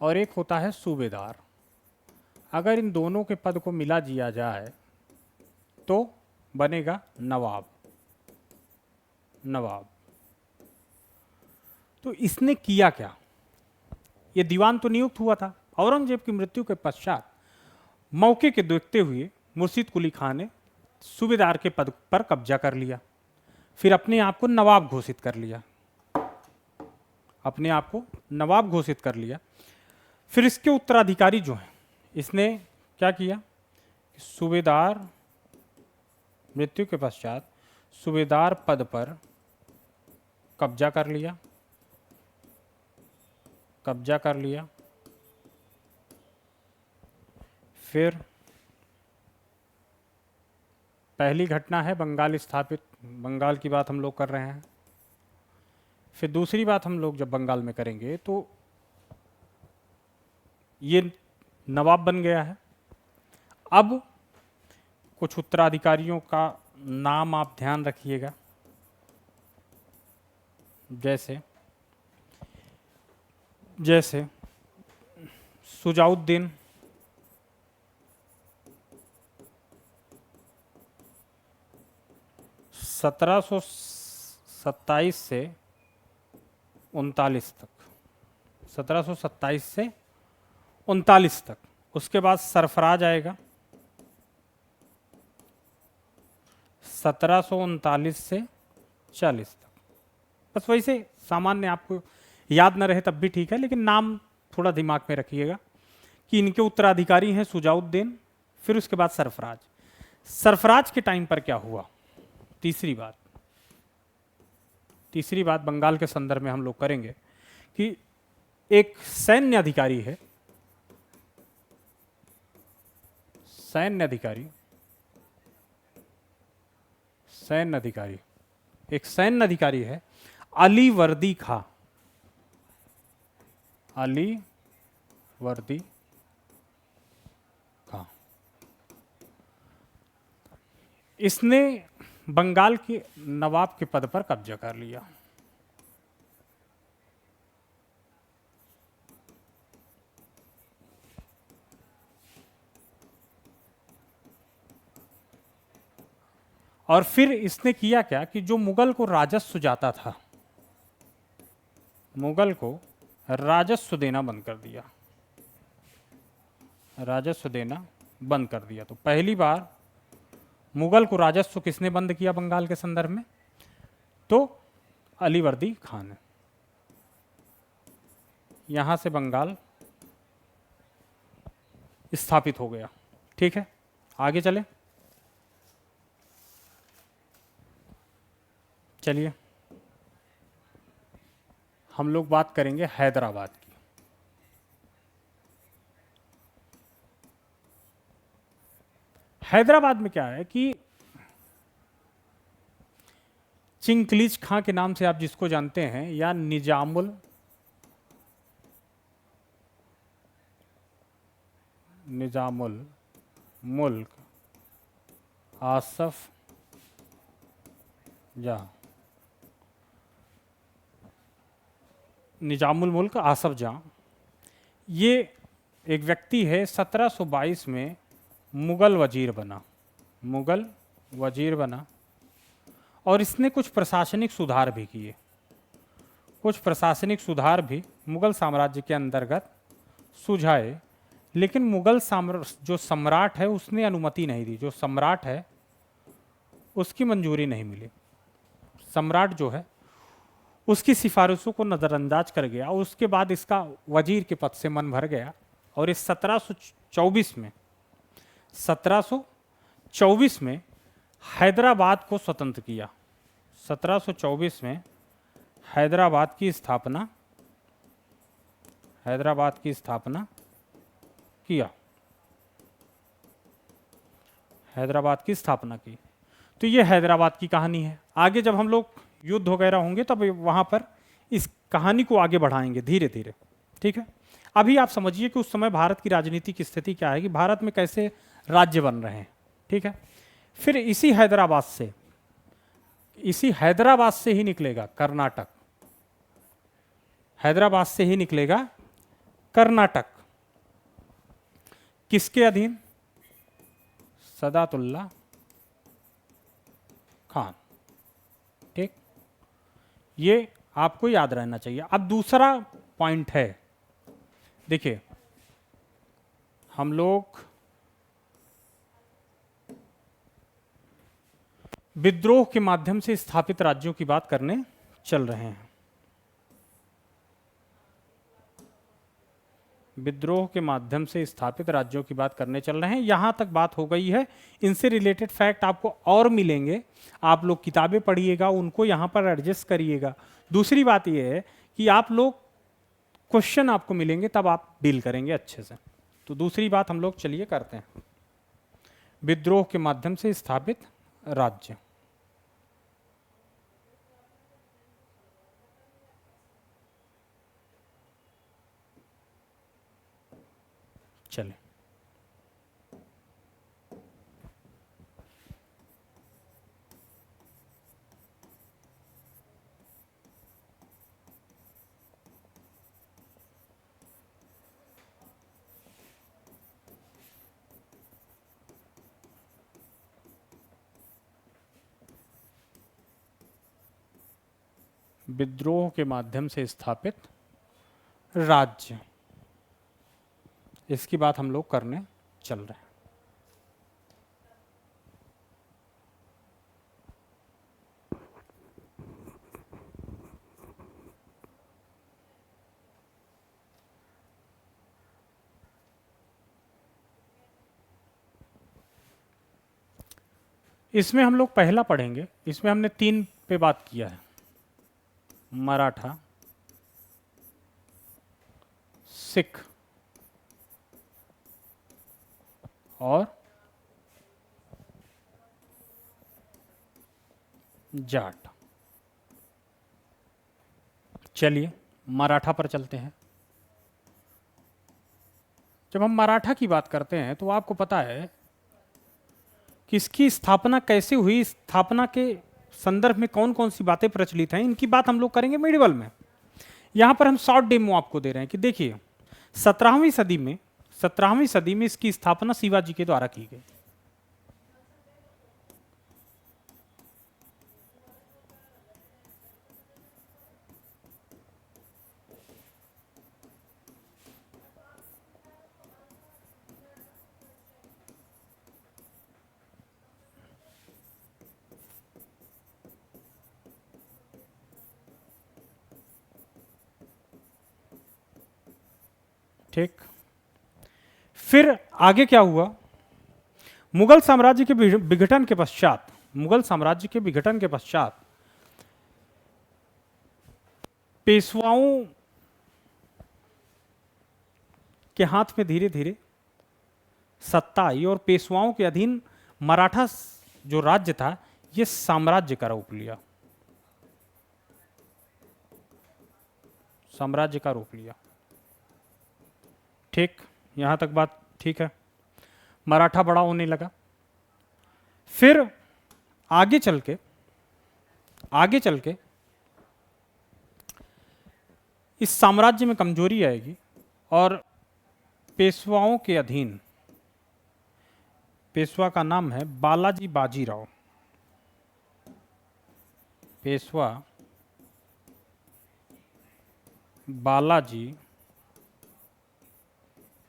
और एक होता है सूबेदार। अगर इन दोनों के पद को मिला दिया जाए तो बनेगा नवाब। तो इसने किया क्या, ये दीवान तो नियुक्त हुआ था, औरंगजेब की मृत्यु के पश्चात मौके के देखते हुए मुर्शीद कुली खां ने सूबेदार के पद पर कब्जा कर लिया, फिर अपने आप को नवाब घोषित कर लिया। फिर इसके उत्तराधिकारी जो हैं, इसने क्या किया कि सूबेदार मृत्यु के पश्चात सूबेदार पद पर कब्जा कर लिया। फिर पहली घटना है बंगाल की बात हम लोग कर रहे हैं। फिर दूसरी बात हम लोग जब बंगाल में करेंगे तो ये नवाब बन गया है। अब कुछ उत्तराधिकारियों का नाम आप ध्यान रखिएगा, जैसे सुजाउद्दीन, 1727 से 39 तक। उसके बाद सरफराज आएगा 1739 से 40 तक। बस वैसे सामान्य आपको याद न रहे तब भी ठीक है, लेकिन नाम थोड़ा दिमाग में रखिएगा कि इनके उत्तराधिकारी हैं सुजाउद्दीन। फिर उसके बाद सरफराज के टाइम पर क्या हुआ, तीसरी बात बंगाल के संदर्भ में हम लोग करेंगे कि एक सैन्य अधिकारी, है अली वर्दी खां। इसने बंगाल के नवाब के पद पर कब्जा कर लिया। और फिर इसने किया क्या कि जो मुगल को राजस्व जाता था, मुगल को राजस्व देना बंद कर दिया। तो पहली बार मुगल को राजस्व किसने बंद किया बंगाल के संदर्भ में, तो अलीवर्दी खान ने। यहां से बंगाल स्थापित हो गया। ठीक है, आगे चलिए हम लोग बात करेंगे हैदराबाद की। हैदराबाद में क्या है कि चिंगलीज खां के नाम से आप जिसको जानते हैं, या निजामुल मुल्क आसफ जहाँ, निजामुल मुल्क आसफ जहाँ, ये एक व्यक्ति है, 1722 में मुगल वजीर बना और इसने कुछ प्रशासनिक सुधार भी किए, मुगल साम्राज्य के अंतर्गत सुझाए, लेकिन मुगल जो सम्राट है उसने अनुमति नहीं दी, जो सम्राट है उसकी मंजूरी नहीं मिली। सम्राट जो है उसकी सिफारिशों को नज़रअंदाज कर गया और उसके बाद इसका वजीर के पद से मन भर गया और इस 1724 में हैदराबाद को स्वतंत्र किया। 1724 में हैदराबाद की स्थापना की। तो ये हैदराबाद की कहानी है। आगे जब हम लोग युद्ध वगैरह होंगे तब वहाँ पर इस कहानी को आगे बढ़ाएंगे धीरे धीरे, ठीक है। अभी आप समझिए कि उस समय भारत की राजनीति की स्थिति क्या है, कि भारत में कैसे राज्य बन रहे हैं, ठीक है। फिर इसी हैदराबाद से ही निकलेगा कर्नाटक, किसके अधीन? सदातुल्ला खान, ठीक। ये आपको याद रहना चाहिए। अब दूसरा पॉइंट है, देखिए हम लोग विद्रोह के माध्यम से स्थापित राज्यों की बात करने चल रहे हैं। यहां तक बात हो गई है। इनसे रिलेटेड फैक्ट आपको और मिलेंगे, आप लोग किताबें पढ़िएगा, उनको यहां पर एडजस्ट करिएगा। दूसरी बात यह है कि आप लोग क्वेश्चन आपको मिलेंगे तब आप डील करेंगे अच्छे से। तो दूसरी बात हम लोग चलिए करते हैं, विद्रोह के माध्यम से स्थापित राज्य। चले, विद्रोह के माध्यम से स्थापित राज्य, इसकी बात हम लोग करने चल रहे हैं। इसमें हम लोग पहला पढ़ेंगे, इसमें हमने 3 पे बात किया है, मराठा, सिख और जाट। चलिए मराठा पर चलते हैं। जब हम मराठा की बात करते हैं तो आपको पता है कि इसकी स्थापना कैसे हुई, स्थापना के संदर्भ में कौन कौन सी बातें प्रचलित हैं, इनकी बात हम लोग करेंगे मेडिवल में। यहां पर हम शॉर्ट डेमो आपको दे रहे हैं कि देखिए 17वीं सदी में इसकी स्थापना शिवाजी के द्वारा की गई। ठीक, फिर आगे क्या हुआ? मुगल साम्राज्य के विघटन के पश्चात पेशवाओं के हाथ में धीरे धीरे सत्ता आई और पेशवाओं के अधीन मराठा जो राज्य था ये साम्राज्य का रूप लिया, साम्राज्य का रूप लिया। ठीक, यहां तक बात ठीक है। मराठा बड़ा होने लगा। फिर आगे चल के इस साम्राज्य में कमजोरी आएगी और पेशवाओं के अधीन, पेशवा का नाम है बालाजी बाजीराव, पेशवा बालाजी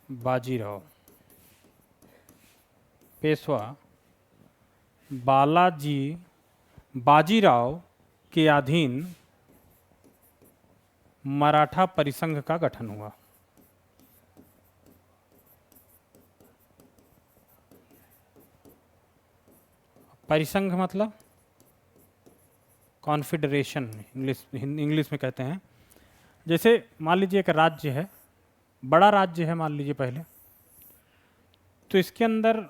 बाजीराव, पेशवा बालाजी बाजीराव के अधीन मराठा परिसंघ का गठन हुआ। परिसंघ मतलब कॉन्फेडरेशन, इंग्लिश में कहते हैं। जैसे मान लीजिए एक राज्य है, बड़ा राज्य है मान लीजिए पहले, तो इसके अंदर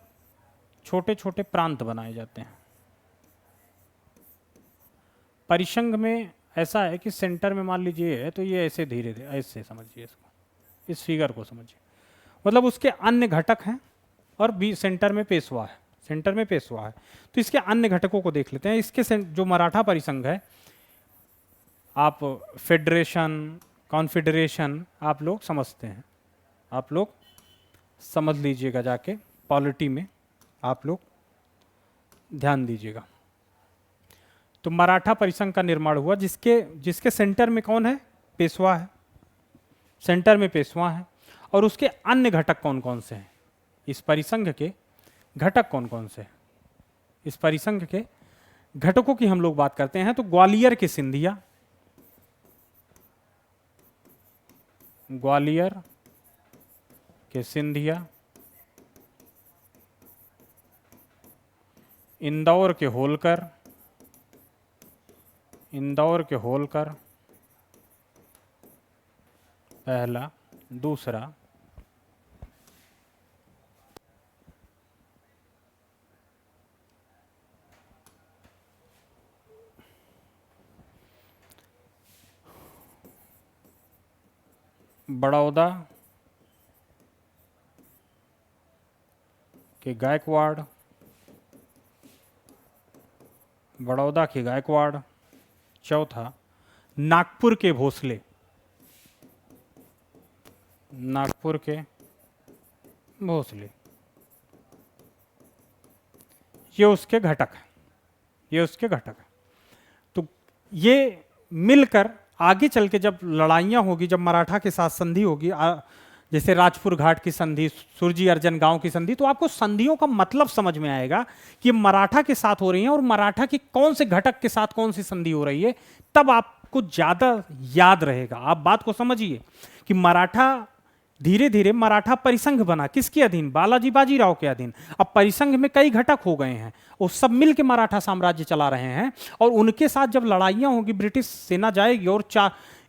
छोटे छोटे प्रांत बनाए जाते हैं। परिसंघ में ऐसा है कि सेंटर में मान लीजिए है तो ये ऐसे धीरे धीरे ऐसे समझिए इसको, इस फिगर को समझिए, मतलब उसके अन्य घटक हैं और बी सेंटर में पेशवा है, सेंटर में पेशवा है। तो इसके अन्य घटकों को देख लेते हैं। इसके जो मराठा परिसंघ है, आप फेडरेशन कॉन्फेडरेशन आप लोग समझते हैं, आप लोग समझ लीजिएगा, जाके पॉलिटी में आप लोग ध्यान दीजिएगा। तो मराठा परिसंघ का निर्माण हुआ जिसके सेंटर में कौन है, पेशवा है, सेंटर में पेशवा है। और उसके अन्य घटक कौन कौन से हैं, इस परिसंघ के घटक कौन कौन से हैं? इस परिसंघ के घटकों की हम लोग बात करते हैं तो ग्वालियर के सिंधिया, ग्वालियर के सिंधिया, इंदौर के होलकर, इंदौर के होलकर पहला। दूसरा बड़ौदा के गायकवाड़, बड़ौदा के गायकवाड़। चौथा नागपुर के भोसले, नागपुर के भोसले। ये उसके घटक है, ये उसके घटक है। तो ये मिलकर आगे चल के जब लड़ाइयाँ होगी, जब मराठा के साथ संधि होगी, जैसे राजपुर घाट की संधि, सुरजी अर्जन गांव की संधि, तो आपको संधियों का मतलब समझ में आएगा कि मराठा के साथ हो रही है और मराठा के कौन से घटक के साथ कौन सी संधि हो रही है। तब आपको ज्यादा याद रहेगा। आप बात को समझिए कि मराठा धीरे धीरे मराठा परिसंघ बना, किसके अधीन, बालाजी बाजीराव के अधीन। अब परिसंघ में कई घटक हो गए हैं, वो सब मिल के मराठा साम्राज्य चला रहे हैं। और उनके साथ जब लड़ाइयाँ होगी, ब्रिटिश सेना जाएगी और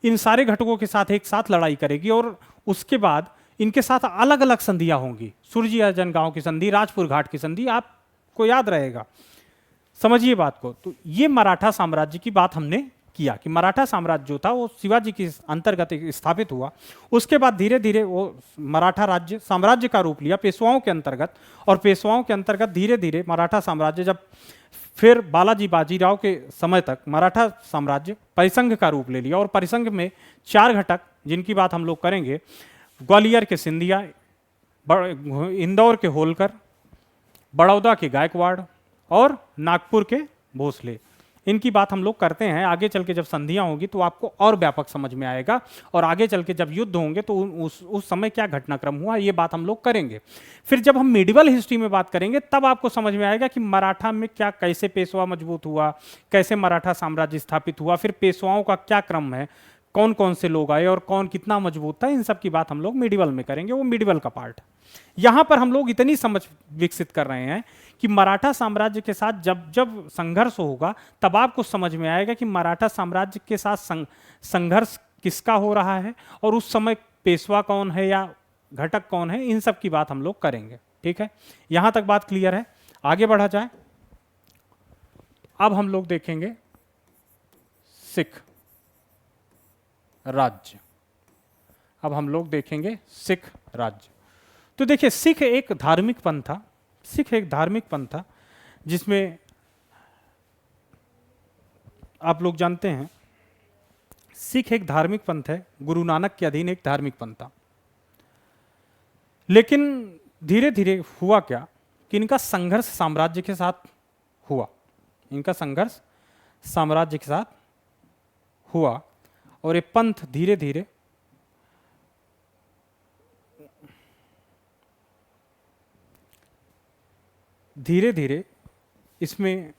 इन सारे घटकों के साथ एक साथ लड़ाई करेगी और उसके बाद इनके साथ अलग अलग संधियां होंगी। सुरजी अर्जन गांव की संधि, राजपुर घाट की संधि, आपको याद रहेगा। समझिए बात को। तो ये मराठा साम्राज्य की बात हमने किया कि मराठा साम्राज्य जो था वो शिवाजी के अंतर्गत स्थापित हुआ। उसके बाद धीरे धीरे वो मराठा राज्य साम्राज्य का रूप लिया पेशवाओं के अंतर्गत, और पेशवाओं के अंतर्गत धीरे धीरे मराठा साम्राज्य, जब फिर बालाजी बाजीराव के समय तक मराठा साम्राज्य परिसंघ का रूप ले लिया। और परिसंघ में 4 घटक जिनकी बात हम लोग करेंगे, ग्वालियर के सिंधिया, इंदौर के होलकर, बड़ौदा के गायकवाड़ और नागपुर के भोसले। इनकी बात हम लोग करते हैं। आगे चल के जब संधियां होगी तो आपको और व्यापक समझ में आएगा, और आगे चल के जब युद्ध होंगे तो उस समय क्या घटनाक्रम हुआ ये बात हम लोग करेंगे। फिर जब हम मिडिवल हिस्ट्री में बात करेंगे तब आपको समझ में आएगा कि मराठा में क्या, कैसे पेशवा मजबूत हुआ, कैसे मराठा साम्राज्य स्थापित हुआ, फिर पेशवाओं का क्या क्रम है, कौन कौन से लोग आए और कौन कितना मजबूत था। इन सब की बात हम लोग मिडिवल में करेंगे, वो मिडिवल का पार्ट है। यहां पर हम लोग इतनी समझ विकसित कर रहे हैं कि मराठा साम्राज्य के साथ जब जब संघर्ष होगा तब आपको समझ में आएगा कि मराठा साम्राज्य के साथ संघर्ष किसका हो रहा है और उस समय पेशवा कौन है या घटक कौन है। इन सब की बात हम लोग करेंगे। ठीक है, यहां तक बात क्लियर है। आगे बढ़ा जाए। अब हम लोग देखेंगे सिख राज्य। अब हम लोग देखेंगे सिख राज्य। तो देखिए, सिख एक धार्मिक पंथ था। सिख एक धार्मिक पंथ था जिसमें आप लोग जानते हैं, सिख एक धार्मिक पंथ है, गुरु नानक के अधीन एक धार्मिक पंथ था। लेकिन धीरे धीरे हुआ क्या कि इनका संघर्ष साम्राज्य के साथ हुआ। इनका संघर्ष साम्राज्य के साथ हुआ और ये पंथ धीरे धीरे धीरे धीरे इसमें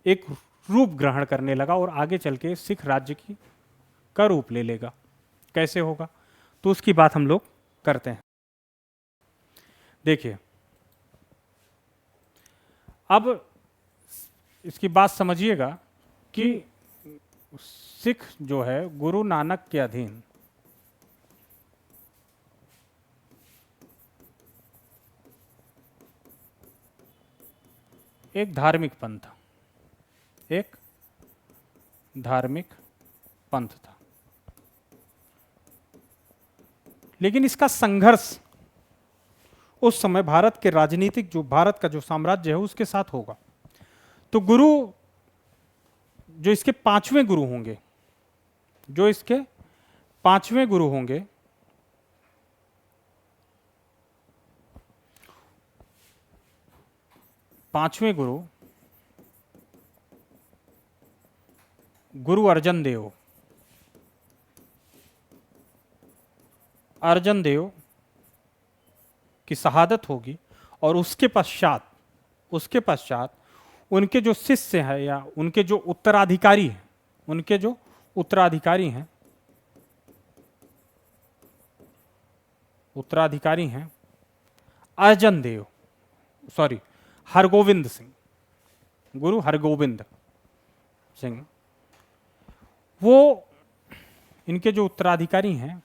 एक रूप ग्रहण करने लगा और आगे चल के सिख राज्य का रूप ले लेगा। कैसे होगा, तो उसकी बात हम लोग करते हैं। देखिए, अब इसकी बात समझिएगा कि सिख जो है गुरु नानक के अधीन एक धार्मिक पंथ था, एक धार्मिक पंथ था। लेकिन इसका संघर्ष उस समय भारत के राजनीतिक, जो भारत का जो साम्राज्य है उसके साथ होगा। तो गुरु, जो इसके पांचवें गुरु होंगे, जो इसके पांचवें गुरु होंगे, पांचवें गुरु गुरु अर्जन देव, अर्जन देव की शहादत होगी। और उसके पश्चात उनके जो शिष्य हैं या उनके जो उत्तराधिकारी हैं, उनके जो उत्तराधिकारी हैं अर्जन देव, हरगोविंद सिंह, गुरु हरगोविंद सिंह, वो इनके जो उत्तराधिकारी हैं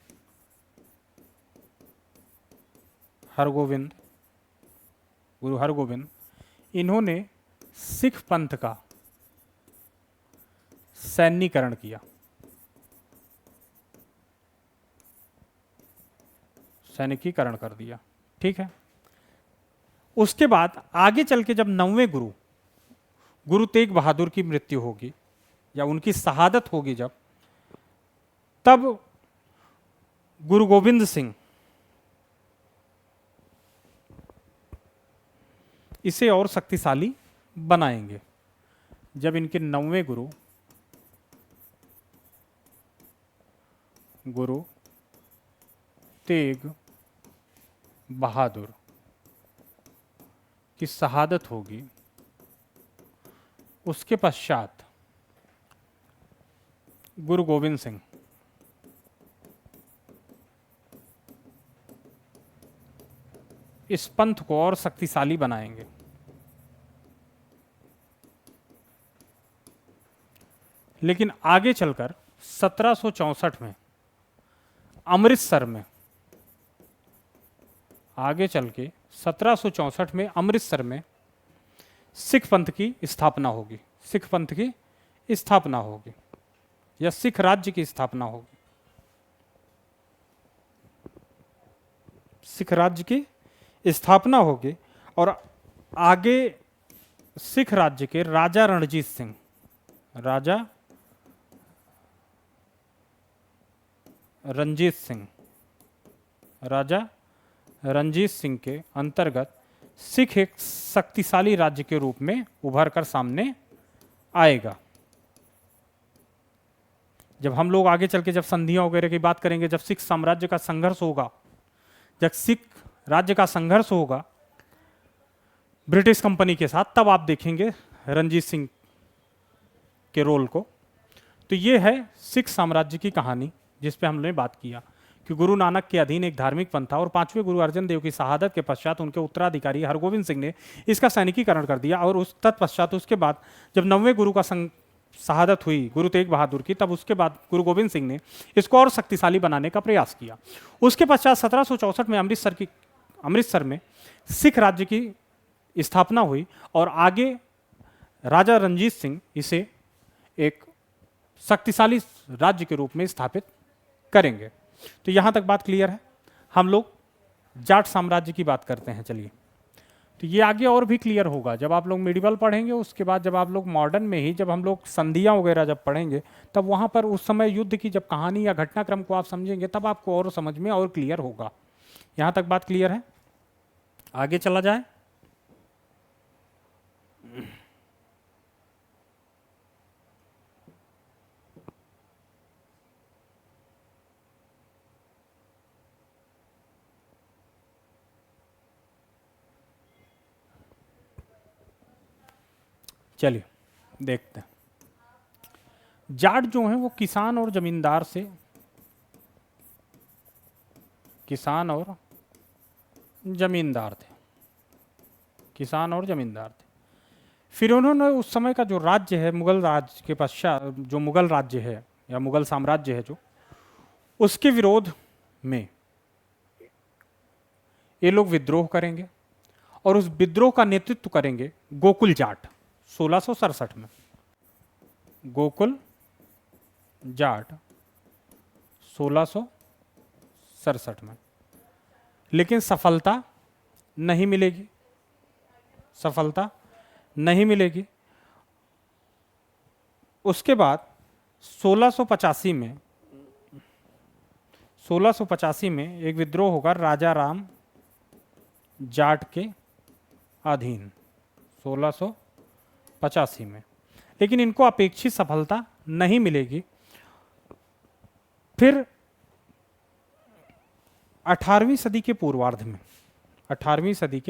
हरगोविंद, गुरु हरगोविंद, इन्होंने सिख पंथ का सैन्यीकरण किया। सैनिकीकरण कर दिया, ठीक है। उसके बाद आगे चल के जब 9वें गुरु गुरु तेग बहादुर की मृत्यु होगी या उनकी शहादत होगी जब, तब गुरु गोविंद सिंह इसे और शक्तिशाली बनाएंगे। जब इनके 9वें गुरु गुरु तेग बहादुर की शहादत होगी, उसके पश्चात गुरु गोविंद सिंह इस पंथ को और शक्तिशाली बनाएंगे। लेकिन आगे चलकर 1764 में अमृतसर में, आगे चल के 1764 में अमृतसर में सिख पंथ की स्थापना होगी। सिख पंथ की स्थापना होगी या सिख राज्य की स्थापना होगी। सिख राज्य की स्थापना होगी और आगे सिख राज्य के राजा रणजीत सिंह, राजा रंजीत सिंह, राजा रणजीत सिंह के अंतर्गत सिख एक शक्तिशाली राज्य के रूप में उभर कर सामने आएगा। जब हम लोग आगे चल के जब संधियां वगैरह की बात करेंगे, जब सिख साम्राज्य का संघर्ष होगा, जब सिख राज्य का संघर्ष होगा ब्रिटिश कंपनी के साथ, तब आप देखेंगे रणजीत सिंह के रोल को। तो ये है सिख साम्राज्य की कहानी जिस पे हमने बात किया कि गुरु नानक के अधीन एक धार्मिक पंथ था और पांचवें गुरु अर्जन देव की शहादत के पश्चात उनके उत्तराधिकारी हरगोविंद सिंह ने इसका सैनिकीकरण कर दिया। और उस तत्पश्चात उसके बाद जब 9वें गुरु का शहादत हुई गुरु तेग बहादुर की, तब उसके बाद गुरु गोविंद सिंह ने इसको और शक्तिशाली बनाने का प्रयास किया। उसके पश्चात 1764 में अमृतसर में सिख राज्य की स्थापना हुई और आगे राजा रणजीत सिंह इसे एक शक्तिशाली राज्य के रूप में स्थापित करेंगे। तो यहां तक बात क्लियर है। हम लोग जाट साम्राज्य की बात करते हैं। चलिए, तो ये आगे और भी क्लियर होगा जब आप लोग मिडिवल पढ़ेंगे। उसके बाद जब आप लोग मॉडर्न में ही जब हम लोग संधियां वगैरह जब पढ़ेंगे, तब वहां पर उस समय युद्ध की जब कहानी या घटनाक्रम को आप समझेंगे, तब आपको और समझ में और क्लियर होगा। यहां तक बात क्लियर है। आगे चला जाए। चलिए देखते हैं। जाट जो हैं वो किसान और जमींदार थे। किसान और जमींदार थे। फिर उन्होंने उस समय का जो राज्य है, मुगल राज्य के पश्चात जो मुगल राज्य है या मुगल साम्राज्य है, जो उसके विरोध में ये लोग विद्रोह करेंगे और उस विद्रोह का नेतृत्व करेंगे गोकुल जाट 1667 में। गोकुल जाट 1667 में। लेकिन सफलता नहीं मिलेगी। उसके बाद 1685 में एक विद्रोह होगा राजा राम जाट के अधीन 1685 में, लेकिन इनको अपेक्षित सफलता नहीं मिलेगी। फिर 18वीं सदी के पूर्वार्ध में 18वीं सदी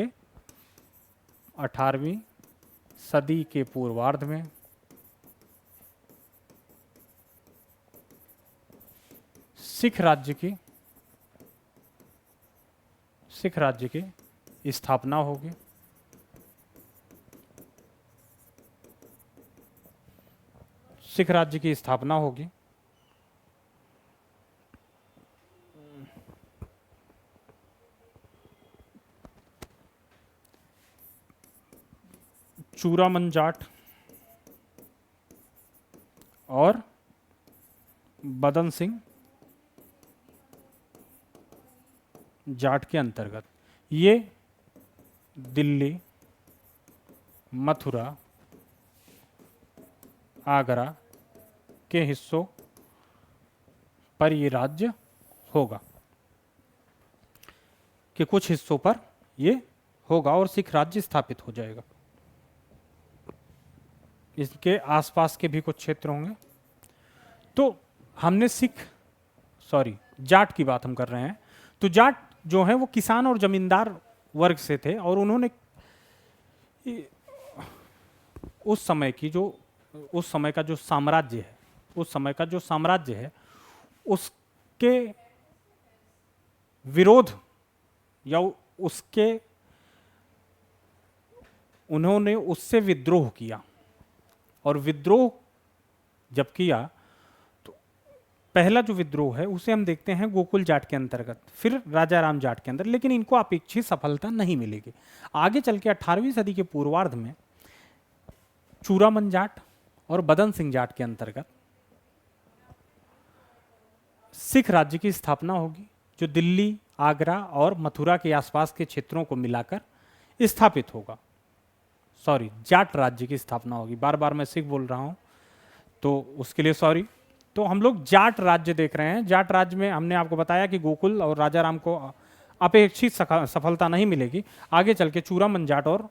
के पूर्वार्ध में सिख राज्य की स्थापना होगी। सिख राज्य की स्थापना होगी। चूरामन जाट और बदन सिंह जाट के अंतर्गत ये दिल्ली, मथुरा, आगरा के हिस्सों पर ये राज्य होगा, कि कुछ हिस्सों पर ये होगा और सिख राज्य स्थापित हो जाएगा। इसके आसपास के भी कुछ क्षेत्र होंगे। तो हमने जाट की बात हम कर रहे हैं। तो जाट जो है वो किसान और जमींदार वर्ग से थे और उन्होंने उस समय का जो साम्राज्य है उसके विरोध या उन्होंने उससे विद्रोह किया। और विद्रोह जब किया तो पहला जो विद्रोह है उसे हम देखते हैं गोकुल जाट के अंतर्गत, फिर राजा राम जाट के अंदर, लेकिन इनको अपेक्षित सफलता नहीं मिलेगी। आगे चल के 18वीं सदी के पूर्वार्ध में चूरामन जाट और बदन सिंह जाट के अंतर्गत सिख राज्य की स्थापना होगी, जो दिल्ली, आगरा और मथुरा के आसपास के क्षेत्रों को मिलाकर स्थापित होगा। जाट राज्य की स्थापना होगी। बार बार मैं सिख बोल रहा हूं तो उसके लिए सॉरी। तो हम लोग जाट राज्य देख रहे हैं। जाट राज्य में हमने आपको बताया कि गोकुल और राजा राम को अपेक्षित सफलता नहीं मिलेगी। आगे चल के चूरामन जाट और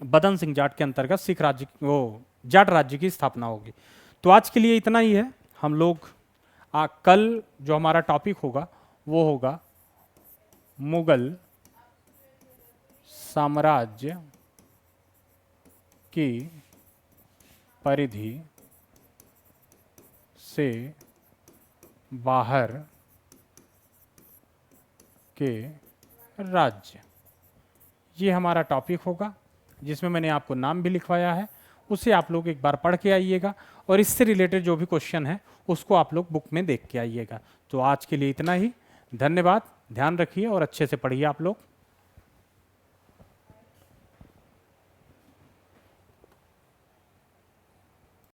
बदन सिंह जाट के अंतर्गत सिख राज्य जाट राज्य की स्थापना होगी। तो आज के लिए इतना ही है। हम लोग कल जो हमारा टॉपिक होगा वो होगा मुगल साम्राज्य की परिधि से बाहर के राज्य। ये हमारा टॉपिक होगा जिसमें मैंने आपको नाम भी लिखवाया है। उसे आप लोग एक बार पढ़ के आइएगा और इससे रिलेटेड जो भी क्वेश्चन है उसको आप लोग बुक में देख के आइएगा। तो आज के लिए इतना ही। धन्यवाद। ध्यान रखिए और अच्छे से पढ़िए आप लोग।